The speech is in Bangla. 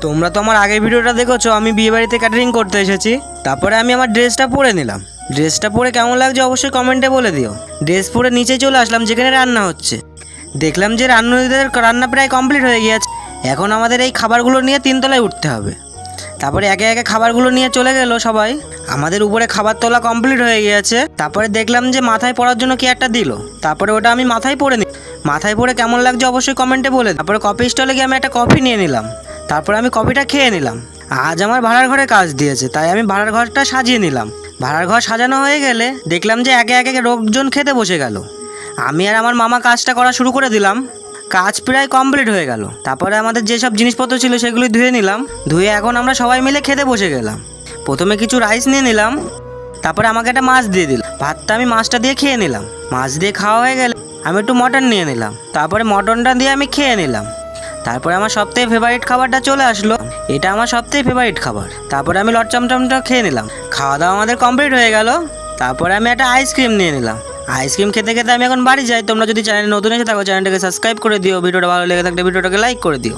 তোমরা তো আমার আগের ভিডিওটা দেখেছো, আমি বিয়েবাড়িতে ক্যাটারিং করতে এসেছি। তারপরে আমি আমার ড্রেসটা পরে নিলাম। ড্রেসটা পরে কেমন লাগছে অবশ্যই কমেন্টে বলে দিও। ড্রেস পরে নিচে চলে আসলাম যেখানে রান্না হচ্ছে। দেখলাম যে রান্নাদের রান্না প্রায় কমপ্লিট হয়ে গিয়েছে। এখন আমাদের এই খাবারগুলো নিয়ে 3 তলায় উঠতে হবে। তারপরে একে একে খাবারগুলো নিয়ে চলে গেল সবাই। আমাদের উপরে খাবার তোলা কমপ্লিট হয়ে গিয়েছে। তারপরে দেখলাম যে মাথায় পরার জন্য কি একটা দিল। তারপরে ওটা আমি মাথায় পরে নিই। মাথায় পরে কেমন লাগছে অবশ্যই কমেন্টে বলে। তারপরে কফি স্টলে গিয়ে আমি একটা কফি নিয়ে নিলাম। তারপরে আমি কফিটা খেয়ে নিলাম। আজ আমার ভাড়ার ঘরে কাজ দিয়েছে, তাই আমি ভাড়ার ঘরটা সাজিয়ে নিলাম। ভাড়ার ঘর সাজানো হয়ে গেলে দেখলাম যে একে একে লোকজন খেতে বসে গেল। আমি আর আমার মামা কাজটা করা শুরু করে দিলাম। কাজ প্রায় কমপ্লিট হয়ে গেল। তারপরে আমাদের যেসব জিনিসপত্র ছিল সেগুলি ধুয়ে নিলাম। ধুয়ে এখন আমরা সবাই মিলে খেতে বসে গেলাম। প্রথমে কিছু রাইস নিয়ে নিলাম। তারপরে আমাকে একটা মাছ দিয়ে দিল। ভাতটা আমি মাছটা দিয়ে খেয়ে নিলাম। মাছ দিয়ে খাওয়া হয়ে গেলে আমি একটু মটন নিয়ে নিলাম। তারপরে মটনটা দিয়ে আমি খেয়ে নিলাম। তারপরে আমার সবথেকে ফেভারিট খাবারটা চলে আসলো। এটা আমার সবথেকে ফেভারিট খাবার। তারপরে আমি লট চমচমটা খেয়ে নিলাম। খাওয়া দাওয়া আমাদের কমপ্লিট হয়ে গেল। তারপরে আমি একটা আইসক্রিম নিয়ে নিলাম। আইসক্রিম খেতে খেতে আমি এখন বাড়ি যাই। তোমরা যদি চ্যানেলে নতুন এসে থাকো চ্যানেলটাকে সাবস্ক্রাইব করে দিও। ভিডিওটা ভালো লেগে থাকলে ভিডিওটাকে লাইক করে দিও।